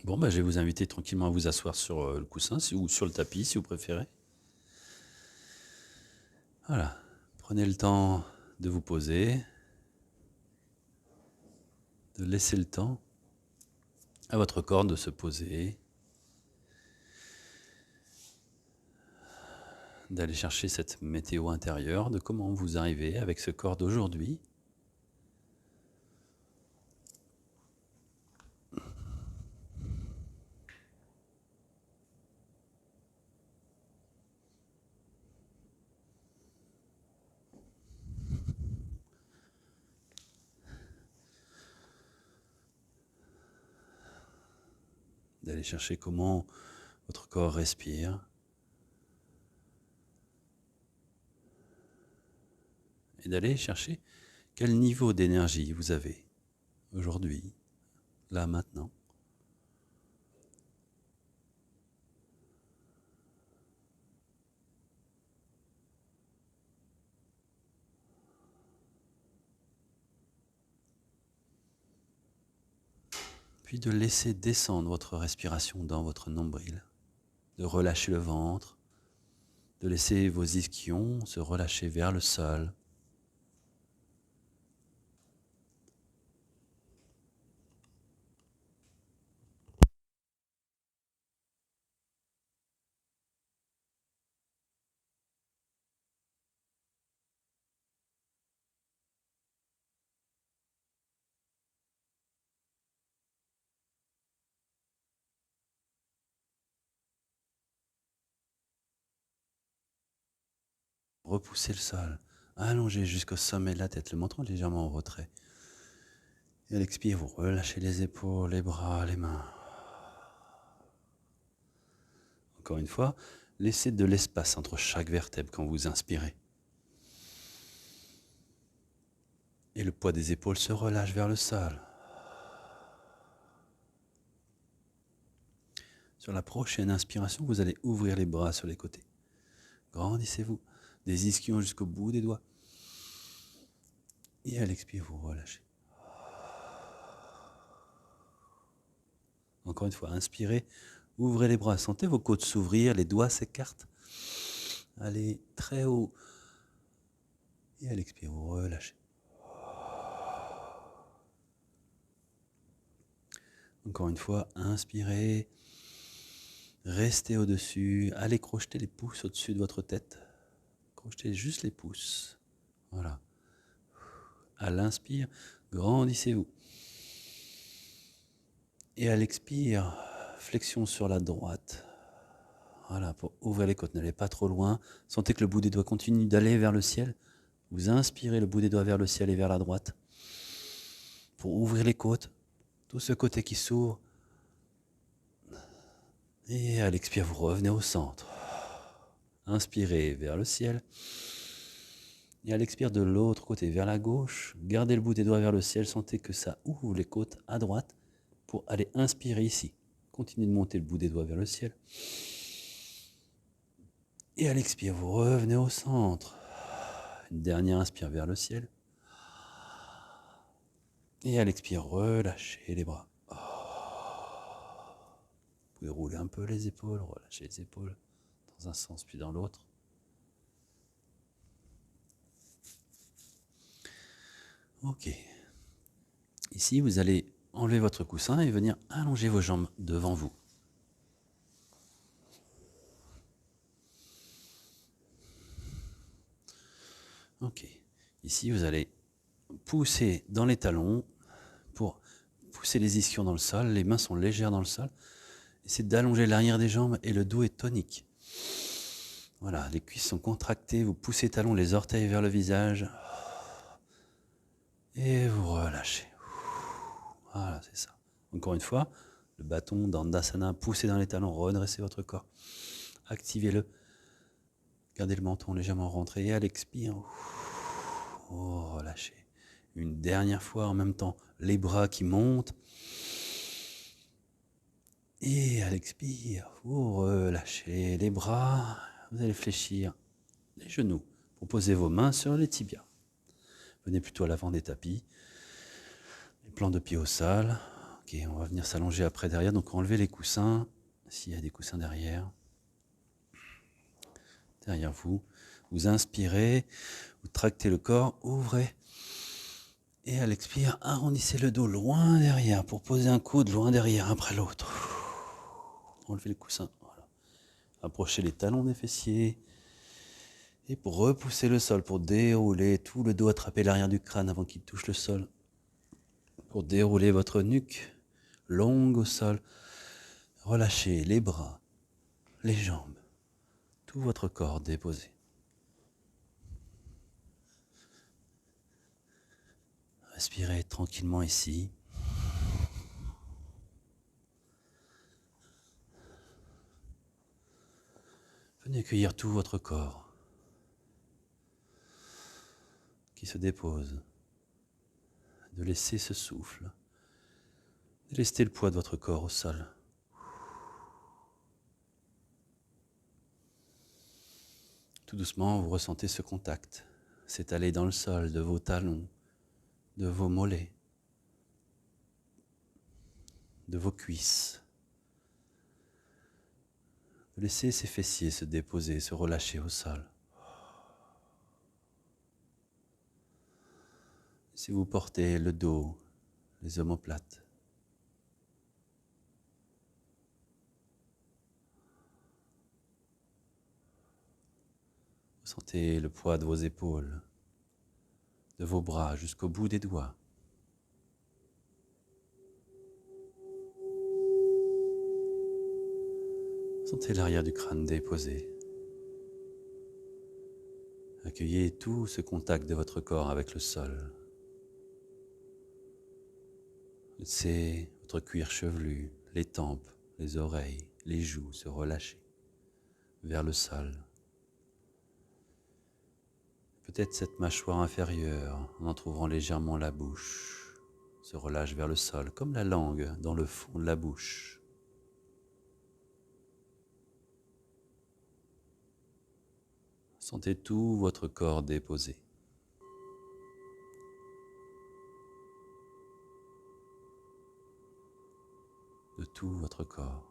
Bon, bah, je vais vous inviter tranquillement à vous asseoir sur le coussin ou sur le tapis si vous préférez. Voilà. Prenez le temps de vous poser, de laisser le temps à votre corps de se poser, d'aller chercher cette météo intérieure, de comment vous arrivez avec ce corps d'aujourd'hui. D'aller chercher comment votre corps respire. Et d'aller chercher quel niveau d'énergie vous avez aujourd'hui, là, maintenant. Puis de laisser descendre votre respiration dans votre nombril, de relâcher le ventre, de laisser vos ischions se relâcher vers le sol. Repoussez le sol, allongez jusqu'au sommet de la tête, le menton légèrement en retrait. Et à l'expire, vous relâchez les épaules, les bras, les mains. Encore une fois, laissez de l'espace entre chaque vertèbre quand vous inspirez. Et le poids des épaules se relâche vers le sol. Sur la prochaine inspiration, vous allez ouvrir les bras sur les côtés. Grandissez-vous, des ischions jusqu'au bout des doigts. Et à l'expire, vous relâchez. Encore une fois, inspirez, ouvrez les bras, sentez vos côtes s'ouvrir, les doigts s'écartent. Allez très haut. Et à l'expire, vous relâchez. Encore une fois, inspirez, restez au-dessus, allez crocheter les pouces au-dessus de votre tête. Crochetez juste les pouces. Voilà. À l'inspire, grandissez-vous. Et à l'expire, flexion sur la droite. Voilà, pour ouvrir les côtes, n'allez pas trop loin. Sentez que le bout des doigts continue d'aller vers le ciel. Vous inspirez le bout des doigts vers le ciel et vers la droite. Pour ouvrir les côtes, tout ce côté qui s'ouvre. Et à l'expire, vous revenez au centre. Inspirez vers le ciel. Et à l'expire de l'autre côté, vers la gauche, gardez le bout des doigts vers le ciel. Sentez que ça ouvre les côtes à droite pour aller inspirer ici. Continuez de monter le bout des doigts vers le ciel. Et à l'expire, vous revenez au centre. Une dernière inspire vers le ciel. Et à l'expire, relâchez les bras. Vous pouvez rouler un peu les épaules, relâcher les épaules dans un sens puis dans l'autre. Ok. Ici, vous allez enlever votre coussin et venir allonger vos jambes devant vous. Ok. Ici, vous allez pousser dans les talons pour pousser les ischions dans le sol. Les mains sont légères dans le sol. Essayez d'allonger l'arrière des jambes et le dos est tonique. Voilà, les cuisses sont contractées. Vous poussez les talons, les orteils vers le visage. Et vous relâchez. Voilà, c'est ça. Encore une fois, le bâton d'Andasana, poussez dans les talons, redressez votre corps. Activez-le. Gardez le menton légèrement rentré et à l'expire, relâchez. Une dernière fois en même temps, les bras qui montent. Et à l'expire, vous relâchez les bras. Vous allez fléchir les genoux pour poser vos mains sur les tibias. Venez plutôt à l'avant des tapis. Les plans de pied au sol. Ok, on va venir s'allonger après derrière. Donc enlevez les coussins, s'il y a des coussins derrière. Derrière vous. Vous inspirez, vous tractez le corps, ouvrez. Et à l'expire, arrondissez le dos loin derrière pour poser un coude loin derrière après l'autre. Enlevez le coussin. Voilà. Approchez les talons des fessiers. Et pour repousser le sol, pour dérouler tout le dos, attraper l'arrière du crâne avant qu'il touche le sol. Pour dérouler votre nuque longue au sol. Relâchez les bras, les jambes, tout votre corps déposé. Respirez tranquillement ici. Venez accueillir tout votre corps qui se dépose. De laisser ce souffle. De laisser le poids de votre corps au sol. Tout doucement, vous ressentez ce contact s'étaler dans le sol de vos talons, de vos mollets, de vos cuisses. De laisser ces fessiers se déposer, se relâcher au sol. Si vous portez le dos, les omoplates, sentez le poids de vos épaules, de vos bras jusqu'au bout des doigts. Sentez l'arrière du crâne déposé. Accueillez tout ce contact de votre corps avec le sol. Laissez votre cuir chevelu, les tempes, les oreilles, les joues se relâcher vers le sol. Peut-être cette mâchoire inférieure, en entr'ouvrant légèrement la bouche, se relâche vers le sol, comme la langue dans le fond de la bouche. Sentez tout votre corps déposé. De tout votre corps.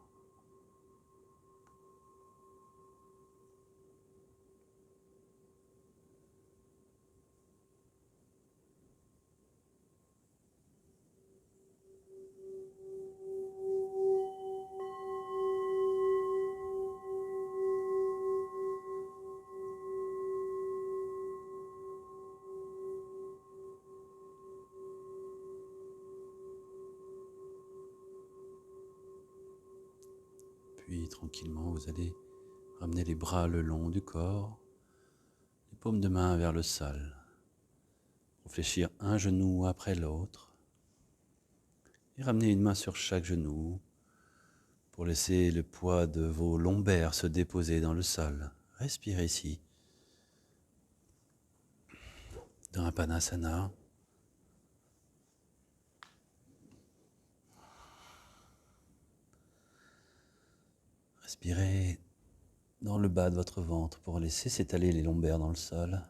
Puis tranquillement, vous allez ramener les bras le long du corps, les paumes de main vers le sol. Fléchir un genou après l'autre. Et ramener une main sur chaque genou pour laisser le poids de vos lombaires se déposer dans le sol. Respirez ici. Dans un Padmasana. Respirez dans le bas de votre ventre pour laisser s'étaler les lombaires dans le sol.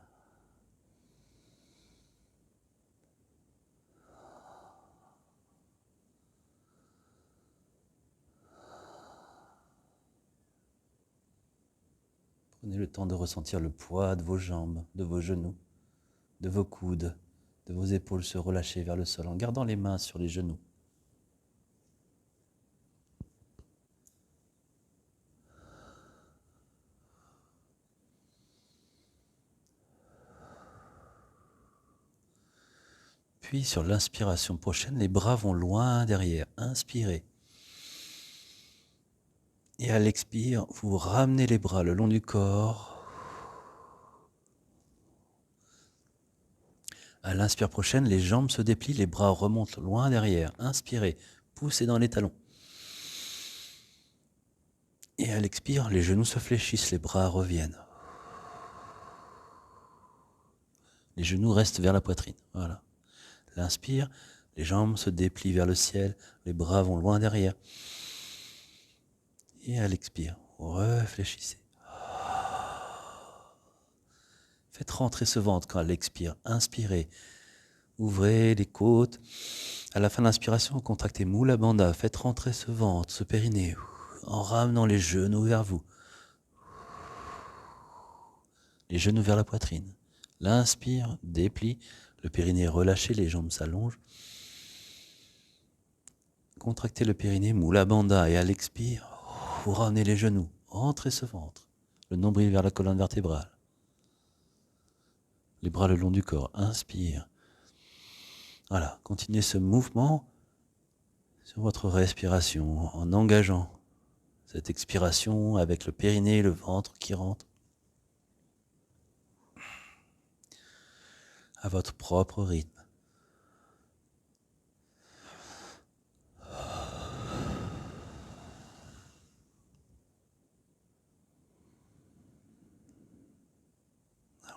Prenez le temps de ressentir le poids de vos jambes, de vos genoux, de vos coudes, de vos épaules se relâcher vers le sol en gardant les mains sur les genoux. Puis sur l'inspiration prochaine, les bras vont loin derrière. Inspirez. Et à l'expire, vous ramenez les bras le long du corps. À l'inspire prochaine, les jambes se déplient, les bras remontent loin derrière. Inspirez, poussez dans les talons. Et à l'expire, les genoux se fléchissent, les bras reviennent. Les genoux restent vers la poitrine. Voilà. L'inspire, les jambes se déplient vers le ciel, les bras vont loin derrière. Et à l'expire, réfléchissez. Faites rentrer ce ventre quand elle expire. Inspirez. Ouvrez les côtes. À la fin de l'inspiration, contractez Mula Bandha. Faites rentrer ce ventre, ce périnée, en ramenant les genoux vers vous. Les genoux vers la poitrine. L'inspire, déplie. Le périnée relâché, les jambes s'allongent. Contractez le périnée, Mula Bandha. Et à l'expire, vous ramenez les genoux. Rentrez ce ventre. Le nombril vers la colonne vertébrale. Les bras le long du corps. Inspire. Voilà, continuez ce mouvement sur votre respiration en engageant cette expiration avec le périnée et le ventre qui rentrent à votre propre rythme.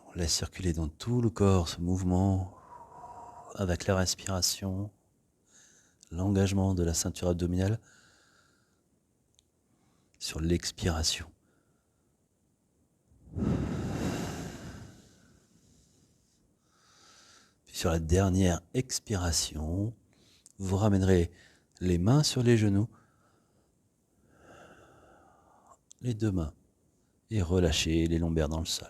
On laisse circuler dans tout le corps ce mouvement avec la respiration, l'engagement de la ceinture abdominale sur l'expiration. Puis sur la dernière expiration, vous ramènerez les mains sur les genoux, les deux mains, et relâchez les lombaires dans le sol.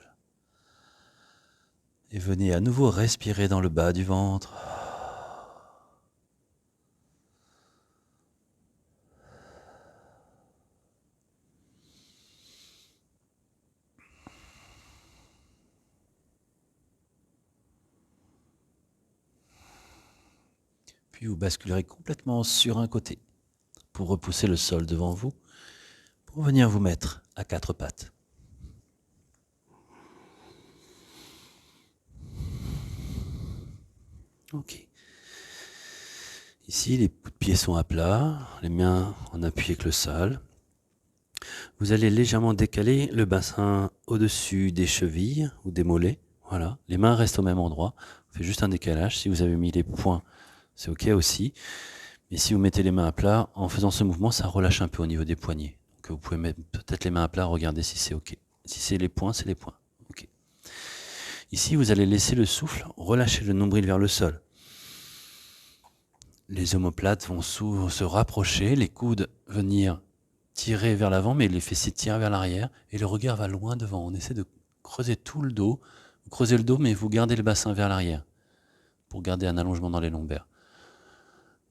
Et venez à nouveau respirer dans le bas du ventre. Puis vous basculerez complètement sur un côté pour repousser le sol devant vous, pour venir vous mettre à quatre pattes. Ok. Ici, les pieds sont à plat, les mains en appui avec le sol. Vous allez légèrement décaler le bassin au-dessus des chevilles ou des mollets. Voilà, les mains restent au même endroit. Vous faites juste un décalage. Si vous avez mis les poings, c'est ok aussi. Mais si vous mettez les mains à plat, en faisant ce mouvement, ça relâche un peu au niveau des poignets. Donc vous pouvez mettre peut-être les mains à plat, regardez si c'est ok. Si c'est les poings, c'est les poings. Ok. Ici, vous allez laisser le souffle, relâcher le nombril vers le sol. Les omoplates vont se rapprocher, les coudes venir tirer vers l'avant, mais les fessiers tirent vers l'arrière, et le regard va loin devant. On essaie de creuser tout le dos. Vous creusez le dos, mais vous gardez le bassin vers l'arrière, pour garder un allongement dans les lombaires.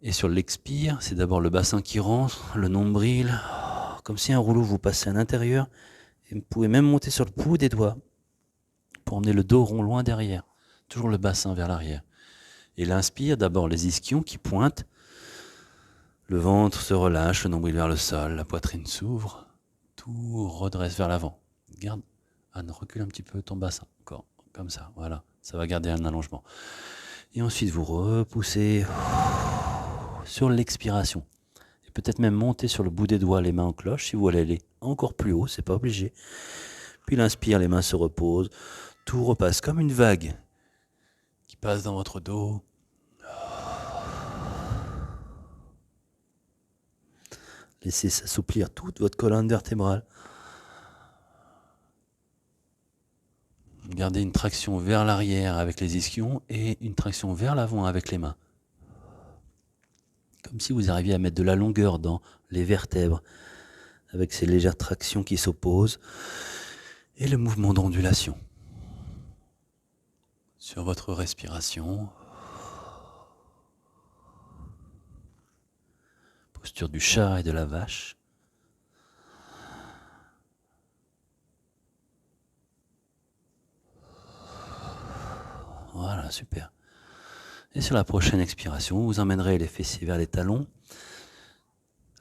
Et sur l'expire, c'est d'abord le bassin qui rentre, le nombril, comme si un rouleau vous passait à l'intérieur, et vous pouvez même monter sur le bout des doigts, pour emmener le dos rond loin derrière, toujours le bassin vers l'arrière. Et l'inspire, d'abord les ischions qui pointent, le ventre se relâche, le nombril vers le sol, la poitrine s'ouvre, tout redresse vers l'avant. Garde, Anne, recule un petit peu ton bassin, encore, comme ça, voilà, ça va garder un allongement. Et ensuite vous repoussez sur l'expiration. Et peut-être même monter sur le bout des doigts, les mains en cloche, si vous voulez aller encore plus haut, c'est pas obligé. Puis l'inspire, les mains se reposent, tout repasse comme une vague qui passe dans votre dos. Laissez s'assouplir toute votre colonne vertébrale. Gardez une traction vers l'arrière avec les ischions et une traction vers l'avant avec les mains. Comme si vous arriviez à mettre de la longueur dans les vertèbres avec ces légères tractions qui s'opposent et le mouvement d'ondulation. Sur votre respiration, posture du chat et de la vache. Voilà, super. Et sur la prochaine expiration, vous emmènerez les fessiers vers les talons,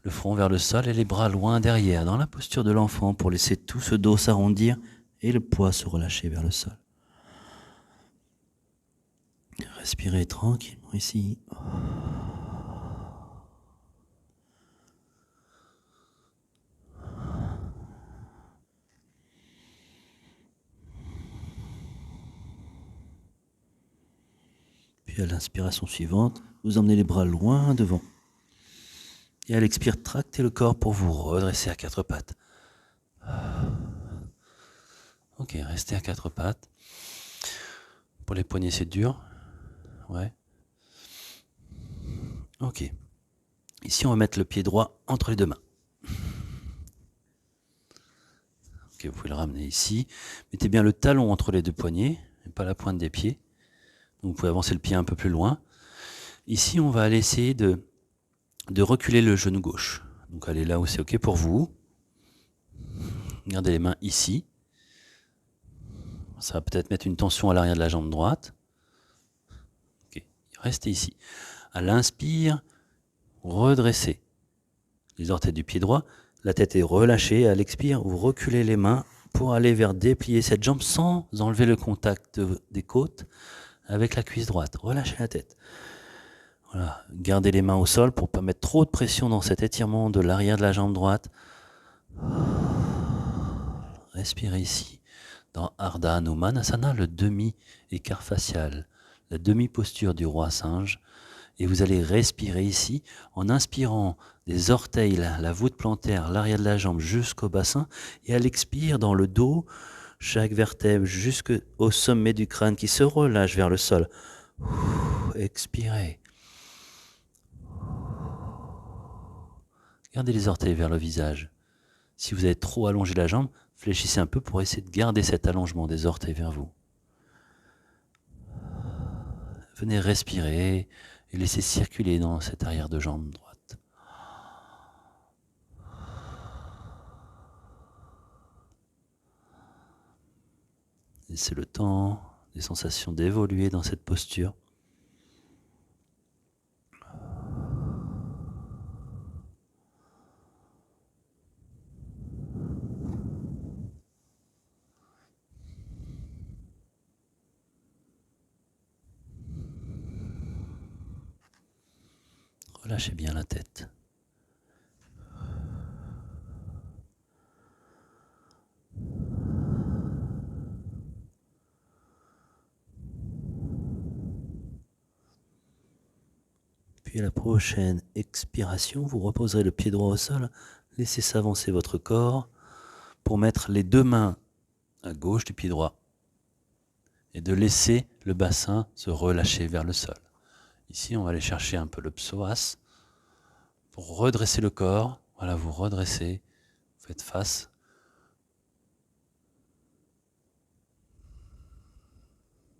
le front vers le sol et les bras loin derrière, dans la posture de l'enfant pour laisser tout ce dos s'arrondir et le poids se relâcher vers le sol. Respirez tranquillement ici. Puis à l'inspiration suivante, vous emmenez les bras loin devant. Et à l'expire, tractez le corps pour vous redresser à quatre pattes. Ok, restez à quatre pattes. Pour les poignets, c'est dur. Ouais. Ok. Ici, on va mettre le pied droit entre les deux mains. Ok, vous pouvez le ramener ici. Mettez bien le talon entre les deux poignets, et pas la pointe des pieds. Donc, vous pouvez avancer le pied un peu plus loin. Ici, on va aller essayer de reculer le genou gauche. Donc, allez là où c'est ok pour vous. Gardez les mains ici. Ça va peut-être mettre une tension à l'arrière de la jambe droite. Ok, restez ici. À l'inspire, redressez les orteils du pied droit. La tête est relâchée. À l'expire, vous reculez les mains pour aller vers déplier cette jambe sans enlever le contact des côtes avec la cuisse droite. Relâchez la tête. Voilà. Gardez les mains au sol pour ne pas mettre trop de pression dans cet étirement de l'arrière de la jambe droite. Respirez ici. Dans Ardha Hanumanasana, le demi-écart facial, la demi-posture du roi singe. Et vous allez respirer ici en inspirant des orteils, la voûte plantaire, l'arrière de la jambe jusqu'au bassin. Et à l'expire, dans le dos, chaque vertèbre jusqu'au sommet du crâne qui se relâche vers le sol. Expirez. Gardez les orteils vers le visage. Si vous avez trop allongé la jambe, fléchissez un peu pour essayer de garder cet allongement des orteils vers vous. Venez respirer et laissez circuler dans cette arrière de jambe droite. Laissez le temps, des sensations d'évoluer dans cette posture. Relâchez bien la tête. Puis à la prochaine expiration, vous reposerez le pied droit au sol, laissez s'avancer votre corps pour mettre les deux mains à gauche du pied droit et de laisser le bassin se relâcher vers le sol. Ici, on va aller chercher un peu le psoas pour redresser le corps. Voilà, vous redressez, vous faites face.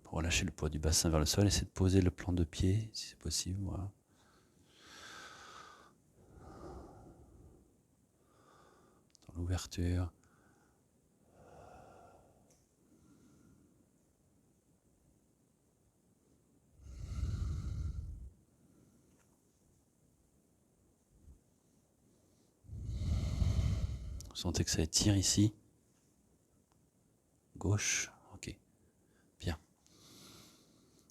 Pour relâcher le poids du bassin vers le sol, essayez de poser le plan de pied, si c'est possible. Voilà. Dans l'ouverture. Vous sentez que ça étire ici. Gauche. Ok. Bien.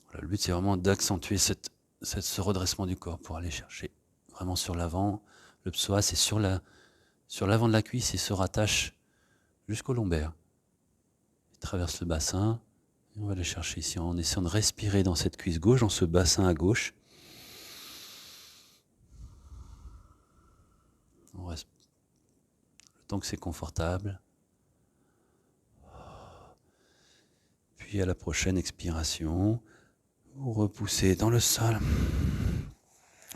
Voilà, le but, c'est vraiment d'accentuer ce redressement du corps pour aller chercher vraiment sur l'avant. Le psoas, c'est sur l'avant de la cuisse et se rattache jusqu'au lombaire. Il traverse le bassin. Et on va aller chercher ici en essayant de respirer dans cette cuisse gauche, dans ce bassin à gauche. On reste le temps que c'est confortable. Puis à la prochaine expiration, vous repoussez dans le sol.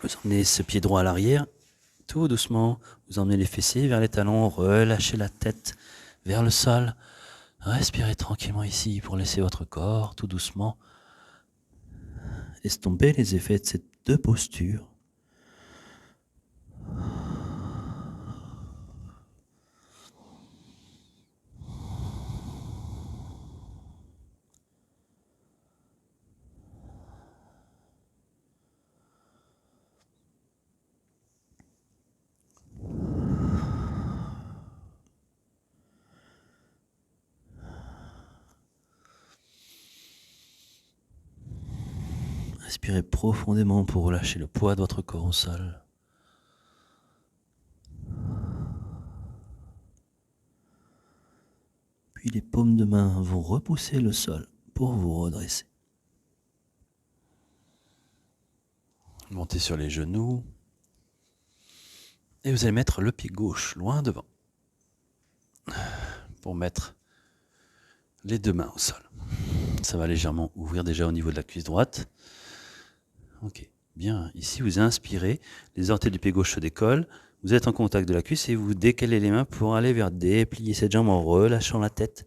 Vous emmenez ce pied droit à l'arrière, tout doucement. Vous emmenez les fessiers vers les talons, relâchez la tête vers le sol. Respirez tranquillement ici pour laisser votre corps tout doucement estomper les effets de ces deux postures. Respirez profondément pour relâcher le poids de votre corps au sol. Puis les paumes de main vont repousser le sol pour vous redresser. Montez sur les genoux. Et vous allez mettre le pied gauche loin devant. Pour mettre les deux mains au sol. Ça va légèrement ouvrir déjà au niveau de la cuisse droite. Ok. Bien, ici vous inspirez, les orteils du pied gauche se décollent, vous êtes en contact de la cuisse et vous décalez les mains pour aller vers déplier cette jambe en relâchant la tête.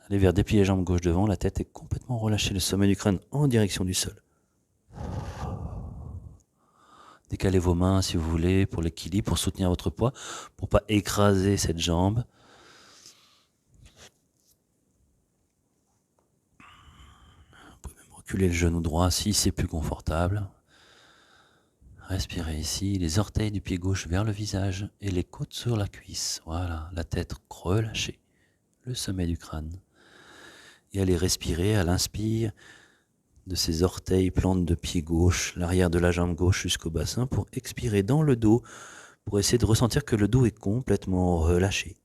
Allez vers déplier les jambes gauche devant, la tête est complètement relâchée, le sommet du crâne en direction du sol. Décalez vos mains si vous voulez pour l'équilibre, pour soutenir votre poids, pour pas écraser cette jambe. Vous pouvez même reculer le genou droit si c'est plus confortable. Respirez ici, les orteils du pied gauche vers le visage et les côtes sur la cuisse. Voilà, la tête relâchée, le sommet du crâne. Et allez respirer à l'inspire de ces orteils plantes de pied gauche, l'arrière de la jambe gauche jusqu'au bassin pour expirer dans le dos, pour essayer de ressentir que le dos est complètement relâché.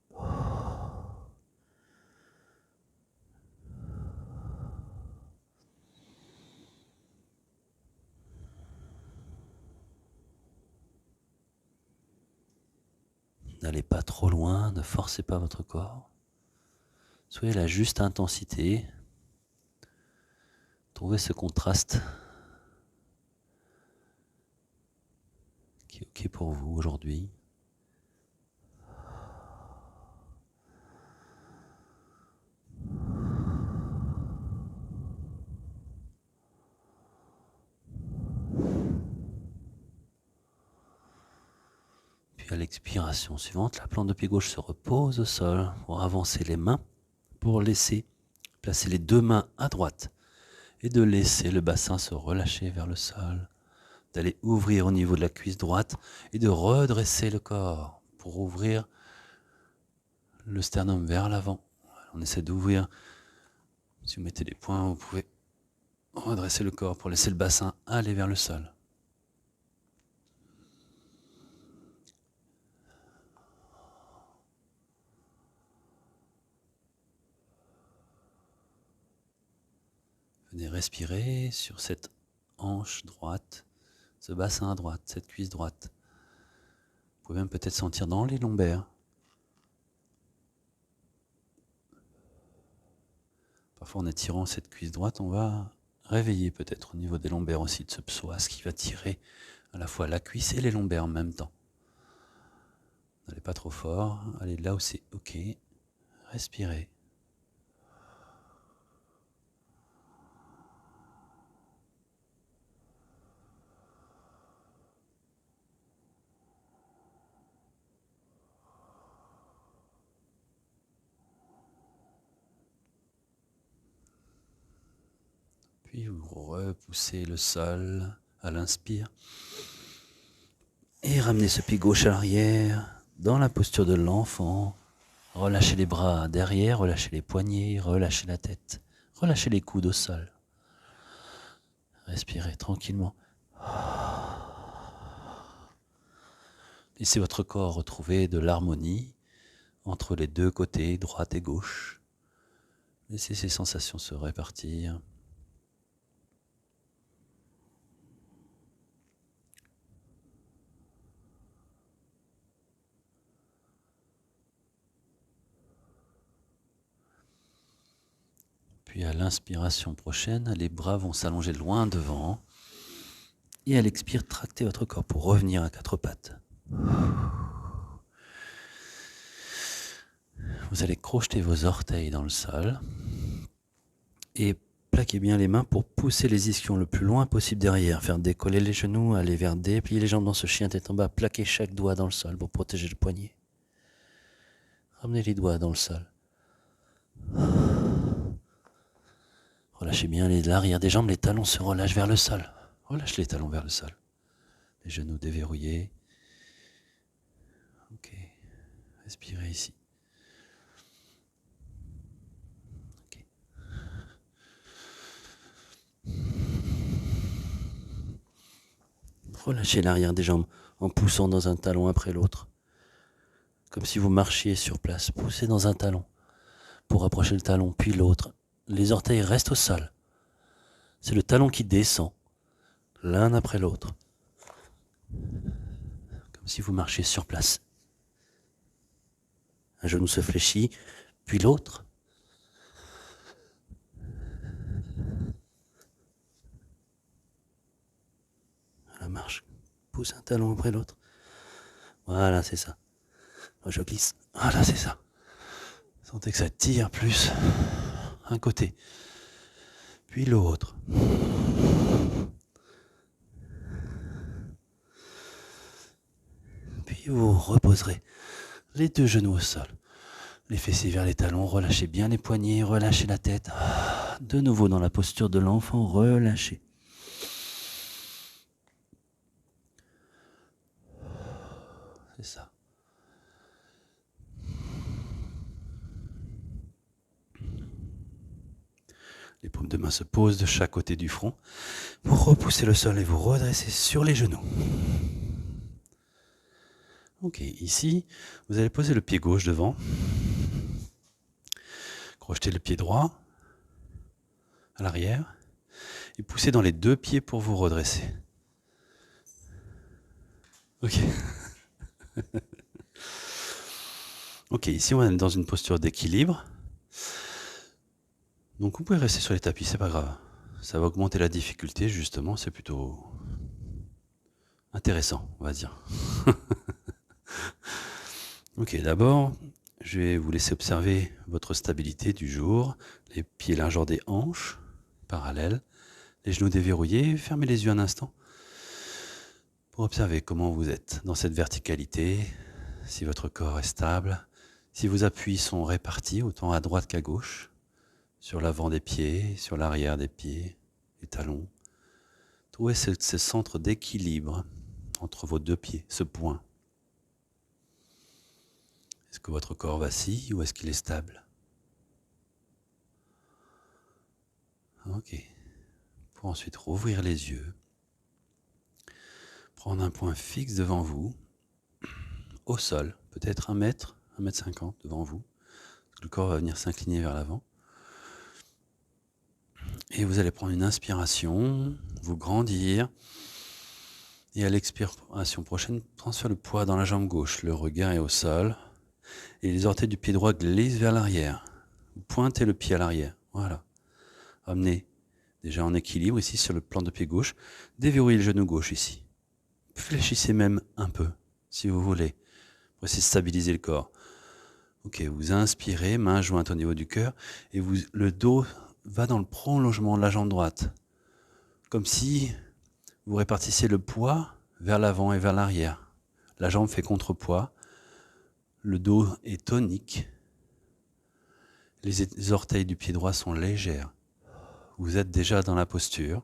N'allez pas trop loin, ne forcez pas votre corps. Soyez à la juste intensité. Trouvez ce contraste qui est OK pour vous aujourd'hui. Puis à l'expiration suivante, la plante de pied gauche se repose au sol pour avancer les mains, pour laisser placer les deux mains à droite et de laisser le bassin se relâcher vers le sol, d'aller ouvrir au niveau de la cuisse droite et de redresser le corps pour ouvrir le sternum vers l'avant. On essaie d'ouvrir. Si vous mettez les poings, vous pouvez redresser le corps pour laisser le bassin aller vers le sol. Venez respirer sur cette hanche droite, ce bassin à droite, cette cuisse droite. Vous pouvez même peut-être sentir dans les lombaires. Parfois en étirant cette cuisse droite, on va réveiller peut-être au niveau des lombaires aussi de ce psoas qui va tirer à la fois la cuisse et les lombaires en même temps. N'allez pas trop fort, allez là où c'est OK. Respirez. Puis vous repoussez le sol à l'inspire. Et ramenez ce pied gauche à l'arrière, dans la posture de l'enfant. Relâchez les bras derrière, relâchez les poignets, relâchez la tête, relâchez les coudes au sol. Respirez tranquillement. Laissez votre corps retrouver de l'harmonie entre les deux côtés, droite et gauche. Laissez ces sensations se répartir. Puis à l'inspiration prochaine, les bras vont s'allonger loin devant. Et à l'expire, tractez votre corps pour revenir à quatre pattes. Vous allez crocheter vos orteils dans le sol et plaquez bien les mains pour pousser les ischions le plus loin possible derrière. Faire décoller les genoux, aller vers déplier les jambes dans ce chien tête en bas. Plaquez chaque doigt dans le sol pour protéger le poignet. Ramenez les doigts dans le sol. Relâchez bien l'arrière des jambes, les talons se relâchent vers le sol. Relâche les talons vers le sol. Les genoux déverrouillés. Ok. Respirez ici. Ok. Relâchez l'arrière des jambes en poussant dans un talon après l'autre. Comme si vous marchiez sur place. Poussez dans un talon pour approcher le talon, puis l'autre. Les orteils restent au sol. C'est le talon qui descend, l'un après l'autre. Comme si vous marchiez sur place. Un genou se fléchit, puis l'autre. marche. Pousse un talon après l'autre. Voilà, c'est ça. Je glisse. Voilà, c'est ça. Sentez que ça tire plus. Un côté. Puis l'autre. Puis vous reposerez les deux genoux au sol. Les fessiers vers les talons, relâchez bien les poignets, relâchez la tête. De nouveau dans la posture de l'enfant, relâchez. C'est ça. Les paumes de main se posent de chaque côté du front. Vous repoussez le sol et vous redressez sur les genoux. Ok, ici, vous allez poser le pied gauche devant. Crochetez le pied droit à l'arrière et poussez dans les deux pieds pour vous redresser. Ok. Ok, ici on est dans une posture d'équilibre. Donc vous pouvez rester sur les tapis, c'est pas grave. Ça va augmenter la difficulté, justement, c'est plutôt intéressant, on va dire. Ok, d'abord, je vais vous laisser observer votre stabilité du jour, les pieds largeur des hanches, parallèles, les genoux déverrouillés, fermez les yeux un instant pour observer comment vous êtes dans cette verticalité, si votre corps est stable, si vos appuis sont répartis autant à droite qu'à gauche, sur l'avant des pieds, sur l'arrière des pieds, les talons. Trouvez ce centre d'équilibre entre vos deux pieds, ce point. Est-ce que votre corps vacille ou est-ce qu'il est stable? Ok. Pour ensuite rouvrir les yeux, prendre un point fixe devant vous, au sol, peut-être 1 mètre, 1,50 m devant vous. Le corps va venir s'incliner vers l'avant. Et vous allez prendre une inspiration, vous grandir. Et à l'expiration prochaine, transfère le poids dans la jambe gauche. Le regard est au sol. Et les orteils du pied droit glissent vers l'arrière. Vous pointez le pied à l'arrière. Voilà. Amenez déjà en équilibre ici sur le plan de pied gauche. Déverrouillez le genou gauche ici. Fléchissez même un peu, si vous voulez, pour essayer de stabiliser le corps. Ok, vous inspirez, main jointe au niveau du cœur, et le dos va dans le prolongement de la jambe droite. Comme si vous répartissiez le poids vers l'avant et vers l'arrière. La jambe fait contrepoids. Le dos est tonique. Les orteils du pied droit sont légères. Vous êtes déjà dans la posture.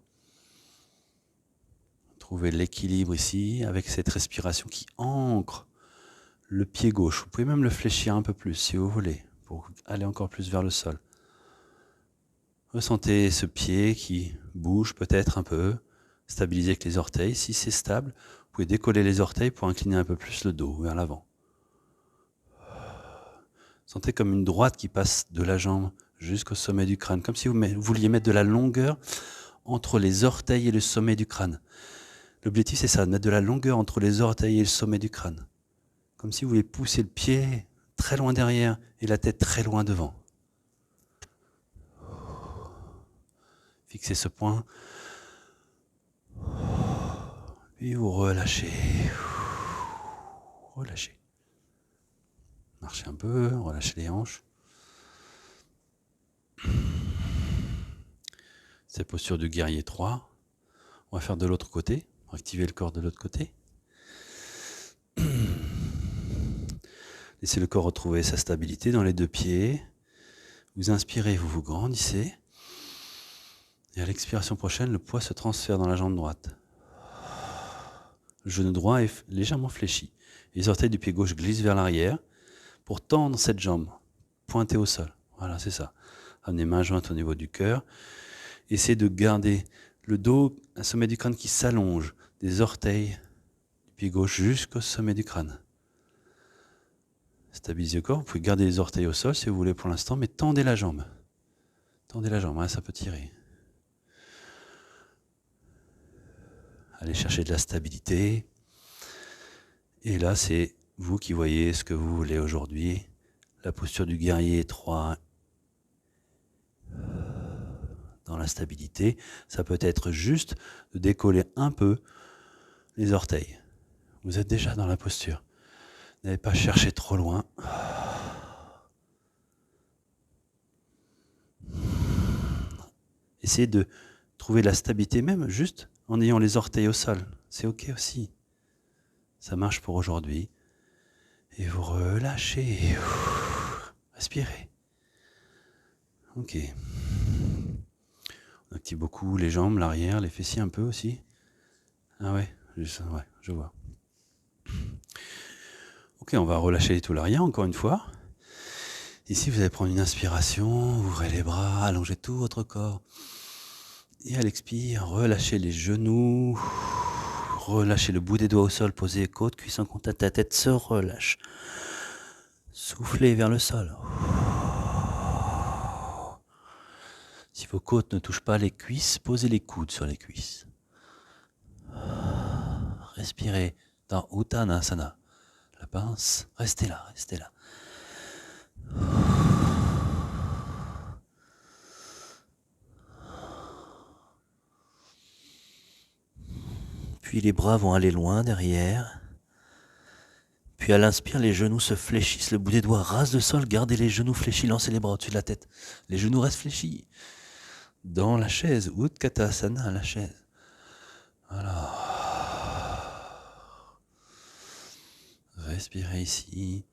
Trouvez l'équilibre ici avec cette respiration qui ancre le pied gauche. Vous pouvez même le fléchir un peu plus si vous voulez pour aller encore plus vers le sol. Ressentez ce pied qui bouge peut-être un peu. Stabilisez avec les orteils. Si c'est stable, vous pouvez décoller les orteils pour incliner un peu plus le dos vers l'avant. Sentez comme une droite qui passe de la jambe jusqu'au sommet du crâne, comme si vous vouliez mettre de la longueur entre les orteils et le sommet du crâne. L'objectif, c'est ça, de mettre de la longueur entre les orteils et le sommet du crâne. Comme si vous vouliez pousser le pied très loin derrière et la tête très loin devant. Fixez ce point. Puis vous relâchez. Relâchez. Marchez un peu, relâchez les hanches. Cette posture du guerrier 3. On va faire de l'autre côté, pour activer le corps de l'autre côté. Laissez le corps retrouver sa stabilité dans les deux pieds. Vous inspirez, vous vous grandissez. Et à l'expiration prochaine, le poids se transfère dans la jambe droite. Le genou droit est légèrement fléchi. Les orteils du pied gauche glissent vers l'arrière pour tendre cette jambe, pointer au sol. Voilà, c'est ça. Amenez main jointe au niveau du cœur. Essayez de garder le dos, un sommet du crâne qui s'allonge, des orteils du pied gauche jusqu'au sommet du crâne. Stabilisez le corps. Vous pouvez garder les orteils au sol si vous voulez pour l'instant, mais tendez la jambe. Tendez la jambe, hein, ça peut tirer. Allez chercher de la stabilité. Et là, c'est vous qui voyez ce que vous voulez aujourd'hui. La posture du guerrier 3 dans la stabilité. Ça peut être juste de décoller un peu les orteils. Vous êtes déjà dans la posture. N'allez pas chercher trop loin. Essayez de trouver la stabilité même juste en ayant les orteils au sol. C'est ok aussi. Ça marche pour aujourd'hui. Et vous relâchez. Respirez. Ok. On active beaucoup les jambes, l'arrière, les fessiers un peu aussi. Ah ouais, je vois. Ok, on va relâcher tout l'arrière encore une fois. Ici, vous allez prendre une inspiration, ouvrez les bras, allongez tout votre corps. Et à l'expire, relâchez les genoux, relâchez le bout des doigts au sol, posez les côtes, cuisses en contact, la tête se relâche. Soufflez vers le sol. Si vos côtes ne touchent pas les cuisses, posez les coudes sur les cuisses. Respirez dans Uttanasana. La pince, restez là, restez là. Puis les bras vont aller loin derrière. Puis à l'inspire, les genoux se fléchissent, le bout des doigts rase le sol, gardez les genoux fléchis, lancez les bras au-dessus de la tête. Les genoux restent fléchis. Dans la chaise, Utkatasana, la chaise. Voilà. Respirez ici.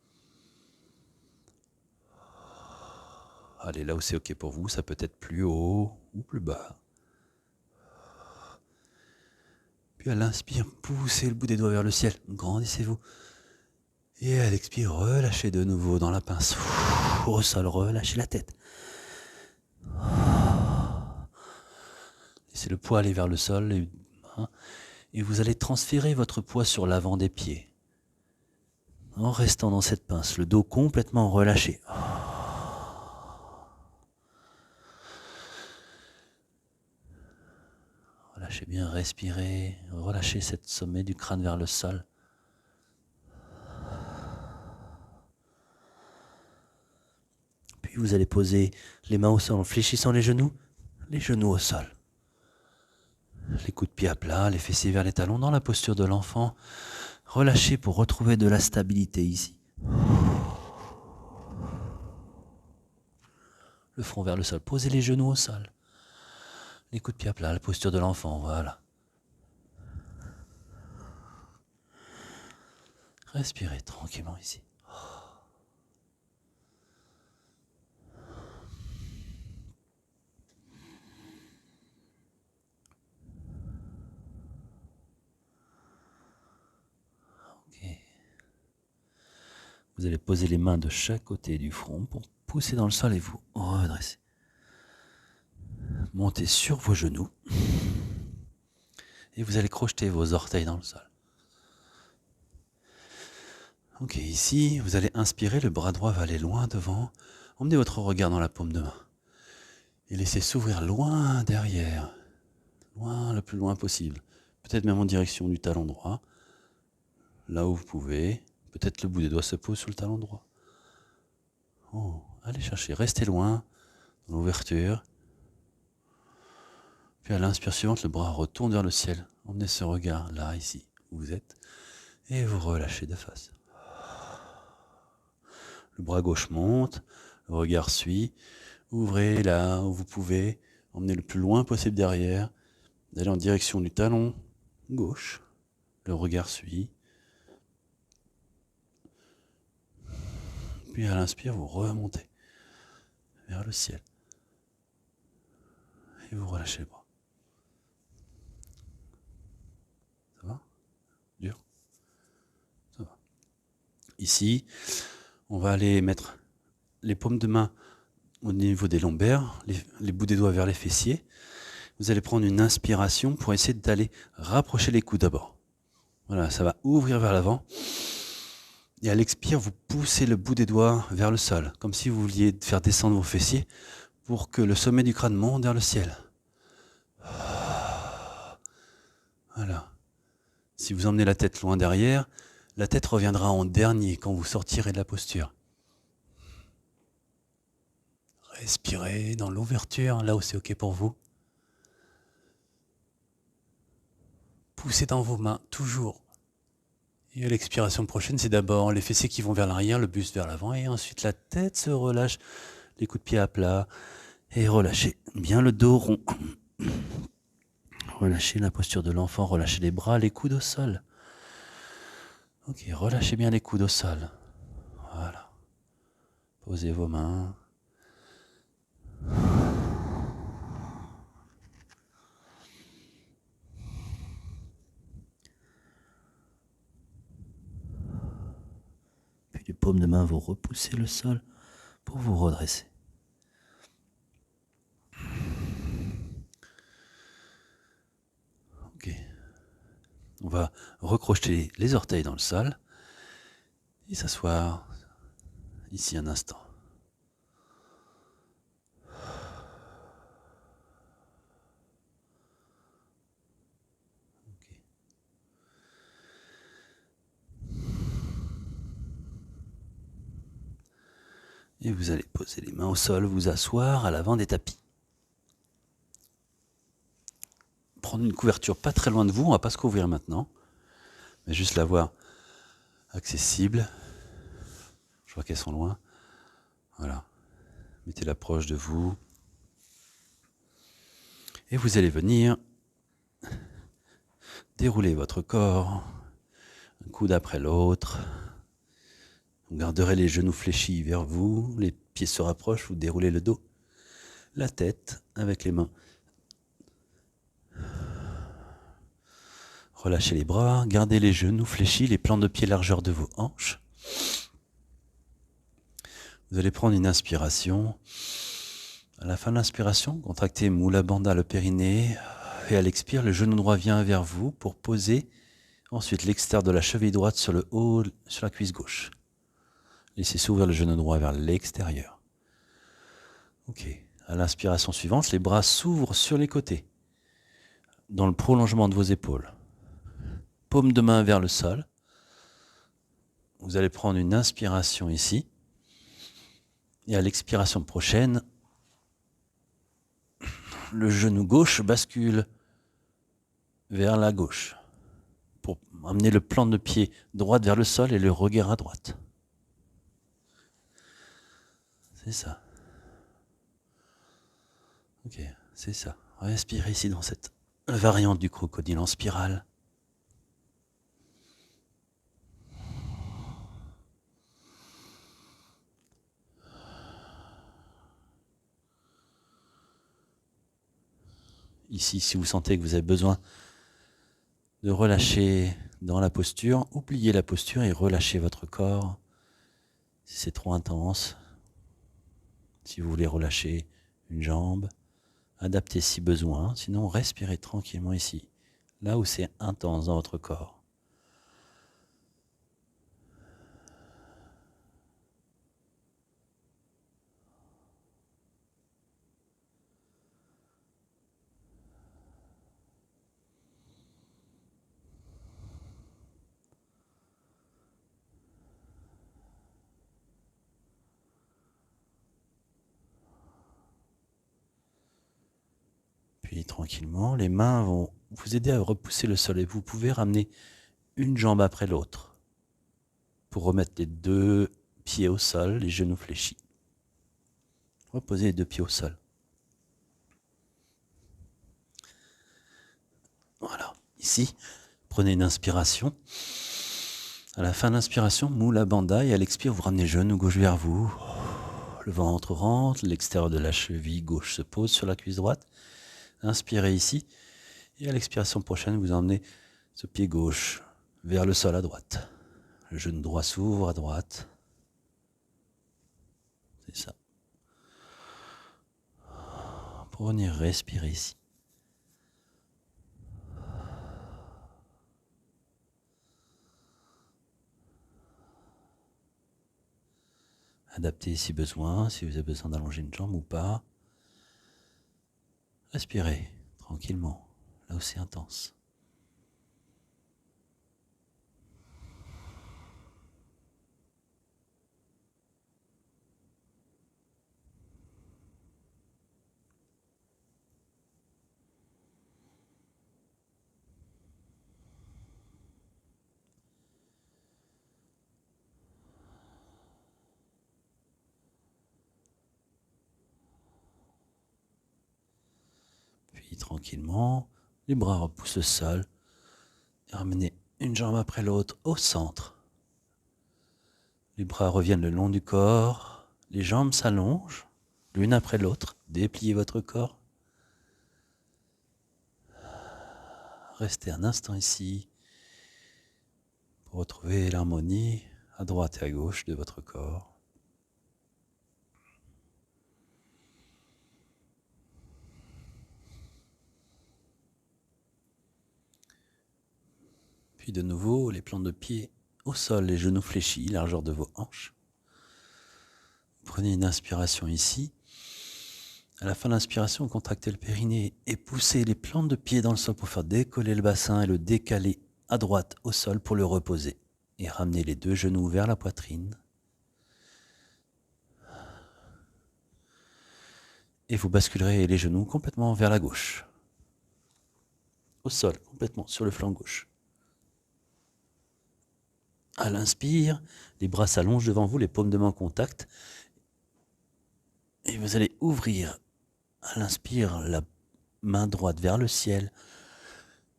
Allez là où c'est ok pour vous, ça peut être plus haut ou plus bas. Puis à l'inspire, poussez le bout des doigts vers le ciel, grandissez-vous. Et à l'expire, relâchez de nouveau dans la pince. Au sol, relâchez la tête. Laissez le poids aller vers le sol et vous allez transférer votre poids sur l'avant des pieds. En restant dans cette pince, le dos complètement relâché. Relâchez bien, respirez, relâchez cette sommet du crâne vers le sol. Puis vous allez poser les mains au sol en fléchissant les genoux au sol. Les coups de pied à plat, les fessiers vers les talons dans la posture de l'enfant. Relâchez pour retrouver de la stabilité ici. Le front vers le sol, posez les genoux au sol. Les coups de pied à plat, la posture de l'enfant, voilà. Respirez tranquillement ici. Ok. Vous allez poser les mains de chaque côté du front pour pousser dans le sol et vous redresser. Montez sur vos genoux. Et vous allez crocheter vos orteils dans le sol. Ok, ici, vous allez inspirer, le bras droit va aller loin devant. Emmenez votre regard dans la paume de main. Et laissez s'ouvrir loin derrière. Loin, le plus loin possible. Peut-être même en direction du talon droit. Là où vous pouvez. Peut-être le bout des doigts se pose sur le talon droit. Oh, allez chercher, restez loin dans l'ouverture. Puis à l'inspire suivante, le bras retourne vers le ciel. Emmenez ce regard là, ici, où vous êtes. Et vous relâchez de face. Le bras gauche monte, le regard suit. Ouvrez là où vous pouvez. Emmenez le plus loin possible derrière. Allez en direction du talon gauche. Le regard suit. Puis à l'inspire, vous remontez vers le ciel. Et vous relâchez le bras. Ça va? Dur? Ça va. Ici, on va aller mettre les paumes de main au niveau des lombaires, les bouts des doigts vers les fessiers. Vous allez prendre une inspiration pour essayer d'aller rapprocher les coudes d'abord. Voilà, ça va ouvrir vers l'avant. Et à l'expire, vous poussez le bout des doigts vers le sol, comme si vous vouliez faire descendre vos fessiers pour que le sommet du crâne monte vers le ciel. Voilà. Si vous emmenez la tête loin derrière, la tête reviendra en dernier quand vous sortirez de la posture. Respirez dans l'ouverture, là où c'est ok pour vous. Poussez dans vos mains, toujours. Et à l'expiration prochaine, c'est d'abord les fessiers qui vont vers l'arrière, le buste vers l'avant, et ensuite la tête se relâche, les coups de pied à plat, et relâchez bien le dos rond. Relâchez la posture de l'enfant, relâchez les bras, les coudes au sol. Ok, relâchez bien les coudes au sol. Voilà. Posez vos mains. Puis les paumes de main, vous repoussez le sol pour vous redresser. Ok. On va recrocheter les orteils dans le sol et s'asseoir ici un instant. Ok. Et vous allez poser les mains au sol, vous asseoir à l'avant des tapis. Prendre une couverture pas très loin de vous, on ne va pas se couvrir maintenant, mais juste la voir accessible. Je vois qu'elles sont loin. Voilà. Mettez-la proche de vous. Et vous allez venir dérouler votre corps, un coude après l'autre. Vous garderez les genoux fléchis vers vous, les pieds se rapprochent, vous déroulez le dos, la tête avec les mains. Relâchez les bras, gardez les genoux fléchis, les plans de pied largeur de vos hanches. Vous allez prendre une inspiration. À la fin de l'inspiration, contractez Mula Bandha le périnée. Et à l'expire, le genou droit vient vers vous pour poser ensuite l'extérieur de la cheville droite sur le haut, sur la cuisse gauche. Laissez s'ouvrir le genou droit vers l'extérieur. Ok. À l'inspiration suivante, les bras s'ouvrent sur les côtés, dans le prolongement de vos épaules. Paume de main vers le sol. Vous allez prendre une inspiration ici. Et à l'expiration prochaine, le genou gauche bascule vers la gauche pour amener le plan de pied droit vers le sol et le regard à droite. C'est ça. Ok, c'est ça. Respirez ici dans cette variante du crocodile en spirale. Ici, si vous sentez que vous avez besoin de relâcher dans la posture, oubliez la posture et relâchez votre corps. Si c'est trop intense, si vous voulez relâcher une jambe, adaptez si besoin, sinon respirez tranquillement ici, là où c'est intense dans votre corps. Puis tranquillement, les mains vont vous aider à repousser le sol et vous pouvez ramener une jambe après l'autre pour remettre les deux pieds au sol, les genoux fléchis. Reposez les deux pieds au sol. Voilà. Ici, prenez une inspiration. À la fin de l'inspiration, Mula Bandha, et à l'expire, vous ramenez le genou gauche vers vous. Le ventre rentre, l'extérieur de la cheville gauche se pose sur la cuisse droite. Inspirez ici. Et à l'expiration prochaine, vous emmenez ce pied gauche vers le sol à droite. Le genou droit s'ouvre à droite. C'est ça. Pour venir respirer ici. Adaptez si besoin, si vous avez besoin d'allonger une jambe ou pas. Respirez tranquillement, là où c'est intense. Puis tranquillement, les bras repoussent le sol. Et ramenez une jambe après l'autre au centre. Les bras reviennent le long du corps. Les jambes s'allongent l'une après l'autre. Dépliez votre corps. Restez un instant ici pour retrouver l'harmonie à droite et à gauche de votre corps. Puis de nouveau, les plantes de pied au sol, les genoux fléchis, largeur de vos hanches. Prenez une inspiration ici. À la fin de l'inspiration, contractez le périnée et poussez les plantes de pied dans le sol pour faire décoller le bassin et le décaler à droite au sol pour le reposer. Et ramenez les deux genoux vers la poitrine. Et vous basculerez les genoux complètement vers la gauche. Au sol, complètement sur le flanc gauche. À l'inspire, les bras s'allongent devant vous, les paumes de main en contact. Et vous allez ouvrir, à l'inspire, la main droite vers le ciel.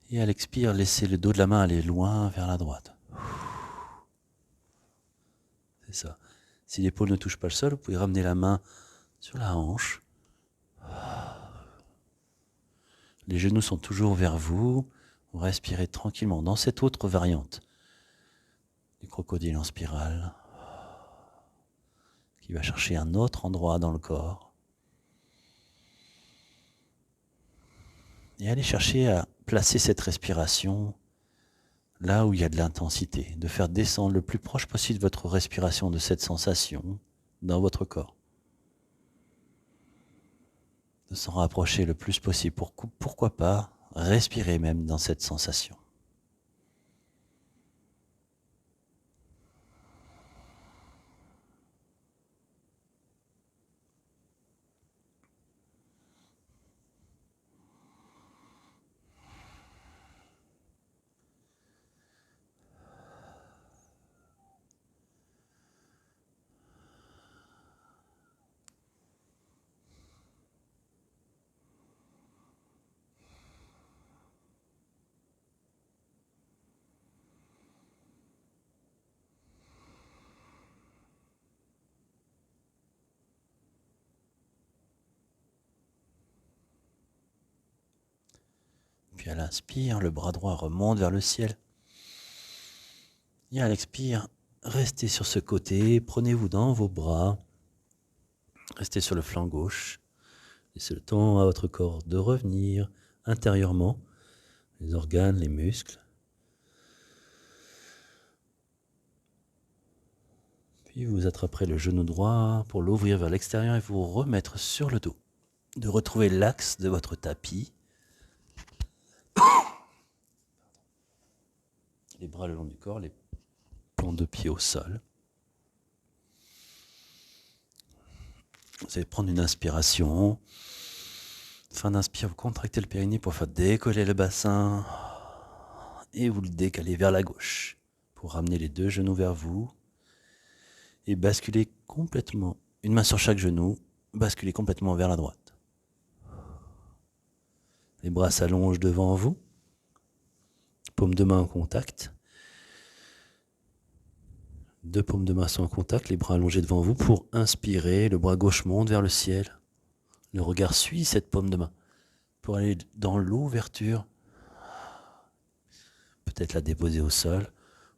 Et à l'expire, laissez le dos de la main aller loin vers la droite. C'est ça. Si l'épaule ne touche pas le sol, vous pouvez ramener la main sur la hanche. Les genoux sont toujours vers vous. Vous respirez tranquillement dans cette autre variante du crocodile en spirale qui va chercher un autre endroit dans le corps. Et allez chercher à placer cette respiration là où il y a de l'intensité, de faire descendre le plus proche possible votre respiration de cette sensation dans votre corps. De s'en rapprocher le plus possible. Pourquoi pas respirer même dans cette sensation. Puis à l'inspire, le bras droit remonte vers le ciel. Et à l'expire, restez sur ce côté, prenez-vous dans vos bras, restez sur le flanc gauche. Laissez le temps à votre corps de revenir intérieurement, les organes, les muscles. Puis vous attraperez le genou droit pour l'ouvrir vers l'extérieur et vous remettre sur le dos. De retrouver l'axe de votre tapis. Les bras le long du corps, les plantes de pied au sol. Vous allez prendre une inspiration. Fin d'inspire, vous contractez le périnée pour faire décoller le bassin. Et vous le décalez vers la gauche pour ramener les deux genoux vers vous. Et basculer complètement, une main sur chaque genou, basculer complètement vers la droite. Les bras s'allongent devant vous. Paumes de main en contact. Deux paumes de main sont en contact, les bras allongés devant vous pour inspirer. Le bras gauche monte vers le ciel. Le regard suit cette paume de main pour aller dans l'ouverture. Peut-être la déposer au sol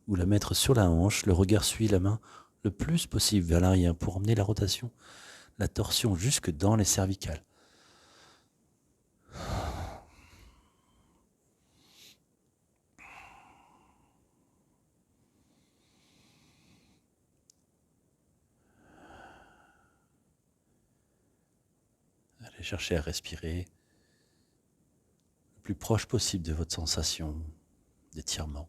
ou la mettre sur la hanche. Le regard suit la main le plus possible vers l'arrière pour emmener la rotation, la torsion jusque dans les cervicales. Allez chercher à respirer le plus proche possible de votre sensation d'étirement.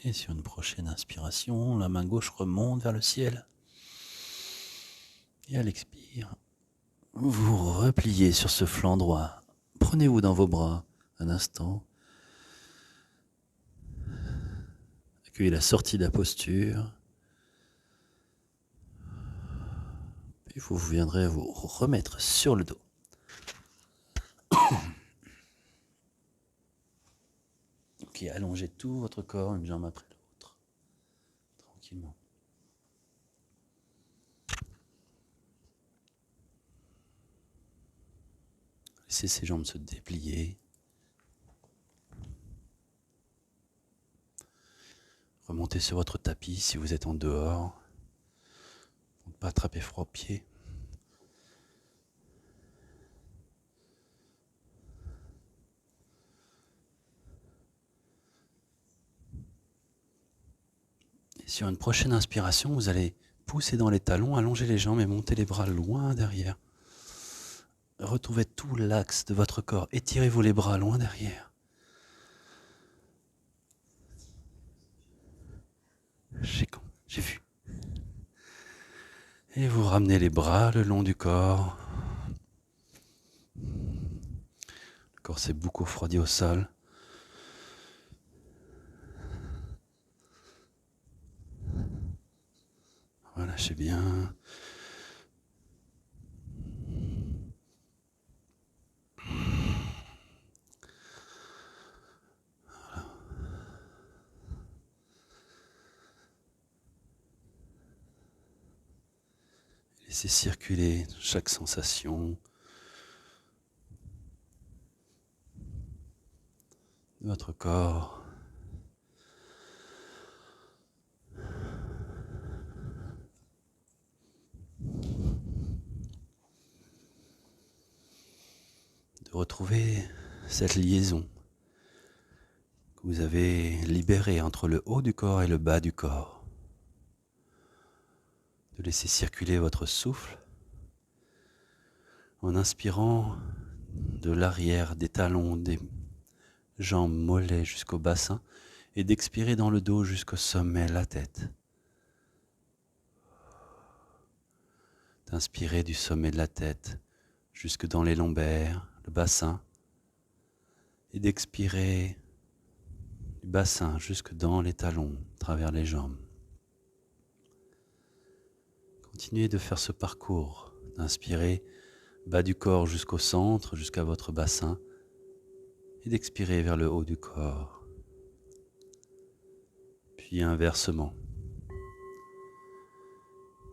Et sur une prochaine inspiration, la main gauche remonte vers le ciel. Et à l'expire, vous repliez sur ce flanc droit. Prenez-vous dans vos bras un instant. Accueillez la sortie de la posture. Puis vous viendrez vous remettre sur le dos. Ok, allongez tout votre corps, une jambe après l'autre. Tranquillement. Laissez ces jambes se déplier. Remontez sur votre tapis si vous êtes en dehors. Pour ne pas attraper froid aux pieds. Et sur une prochaine inspiration, vous allez pousser dans les talons, allonger les jambes et monter les bras loin derrière. Retrouvez tout l'axe de votre corps. Étirez-vous les bras loin derrière. J'ai vu. Et vous ramenez les bras le long du corps. Le corps s'est beaucoup refroidi au sol. Relâchez bien. Voilà. Laissez circuler chaque sensation de votre corps. De retrouver cette liaison que vous avez libérée entre le haut du corps et le bas du corps. De laisser circuler votre souffle en inspirant de l'arrière des talons, des jambes, mollets jusqu'au bassin et d'expirer dans le dos jusqu'au sommet de la tête. D'inspirer du sommet de la tête jusque dans les lombaires, le bassin, et d'expirer du bassin jusque dans les talons, à travers les jambes. Continuez de faire ce parcours, d'inspirer bas du corps jusqu'au centre, jusqu'à votre bassin, et d'expirer vers le haut du corps. Puis inversement,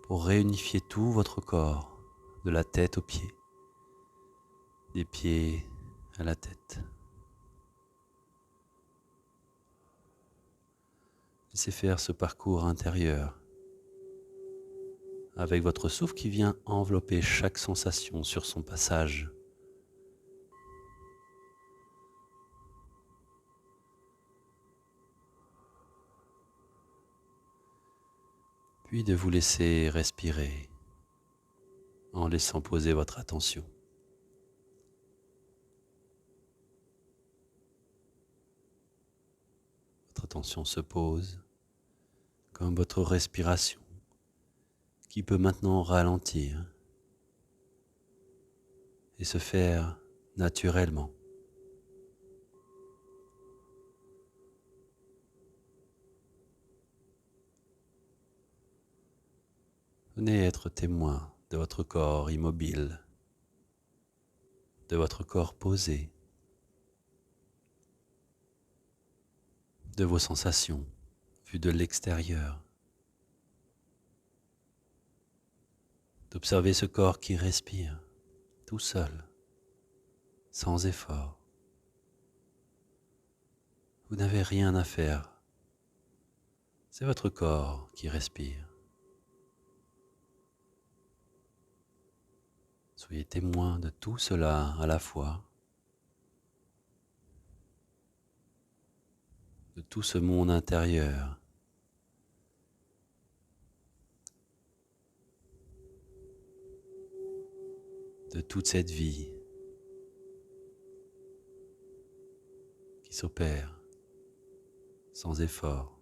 pour réunifier tout votre corps, de la tête aux pieds, des pieds à la tête. Laissez faire ce parcours intérieur avec votre souffle qui vient envelopper chaque sensation sur son passage. Puis de vous laisser respirer en laissant poser votre attention. Votre attention se pose comme votre respiration qui peut maintenant ralentir et se faire naturellement. Venez être témoin de votre corps immobile, de votre corps posé, de vos sensations vues de l'extérieur. D'observer ce corps qui respire tout seul, sans effort. Vous n'avez rien à faire. C'est votre corps qui respire. Soyez témoin de tout cela à la fois, de tout ce monde intérieur. De toute cette vie qui s'opère sans effort.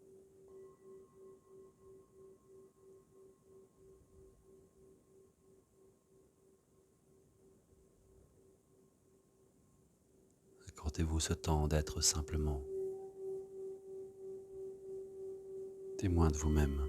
Accordez-vous ce temps d'être simplement témoin de vous-même.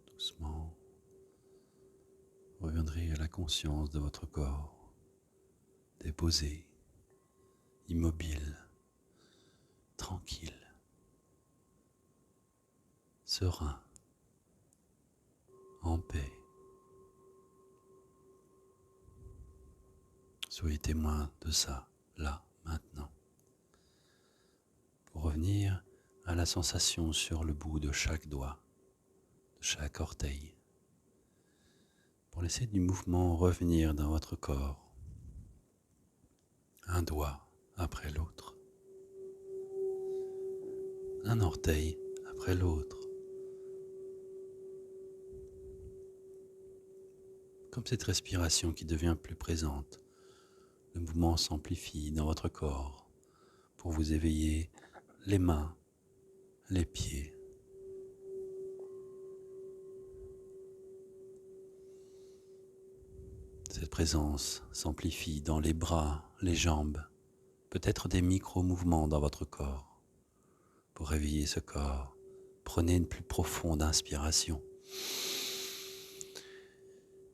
Doucement, vous reviendrez à la conscience de votre corps, déposé, immobile, tranquille, serein, en paix. Soyez témoin de ça, là, maintenant. Pour revenir à la sensation sur le bout de chaque doigt, de chaque orteil. Pour laisser du mouvement revenir dans votre corps, un doigt après l'autre, un orteil après l'autre. Comme cette respiration qui devient plus présente, le mouvement s'amplifie dans votre corps pour vous éveiller les mains, les pieds. Cette présence s'amplifie dans les bras, les jambes, peut-être des micro-mouvements dans votre corps. Pour réveiller ce corps, prenez une plus profonde inspiration.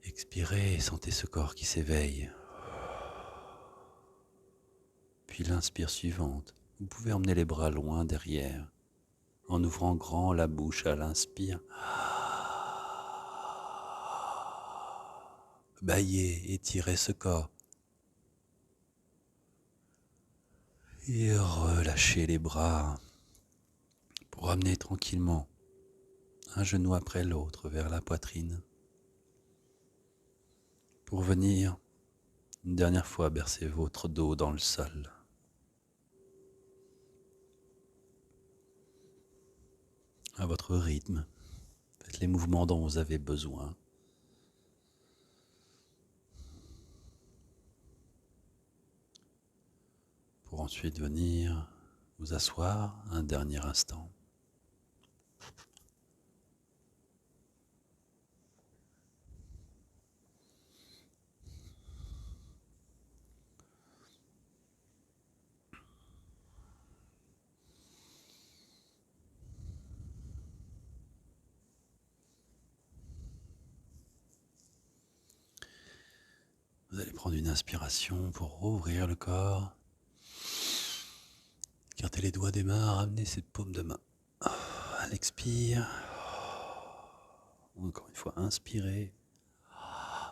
Expirez et sentez ce corps qui s'éveille. Puis l'inspire suivante, vous pouvez emmener les bras loin derrière, en ouvrant grand la bouche à l'inspire. Baillez, étirez ce corps. Et relâchez les bras pour ramener tranquillement un genou après l'autre vers la poitrine. Pour venir une dernière fois bercer votre dos dans le sol. À votre rythme, faites les mouvements dont vous avez besoin. Pour ensuite venir vous asseoir un dernier instant. Vous allez prendre une inspiration pour rouvrir le corps. Écartez les doigts des mains, ramenez cette paume de main. À l'expire. Encore une fois, inspirez.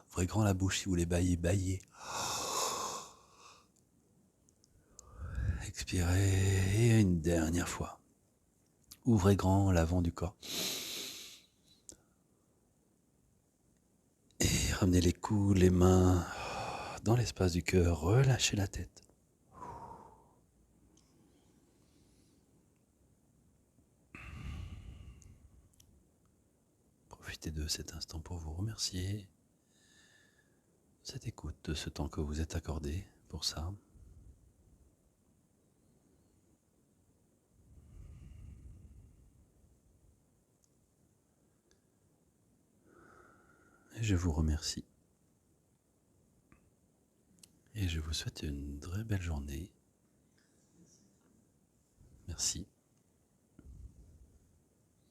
Ouvrez grand la bouche si vous voulez bailler, baillez. Expirez et une dernière fois. Ouvrez grand l'avant du corps. Et ramenez les coudes, les mains dans l'espace du cœur. Relâchez la tête. Profitez de cet instant pour vous remercier cette écoute, de ce temps que vous êtes accordé pour ça. Et je vous remercie. Et je vous souhaite une très belle journée. Merci.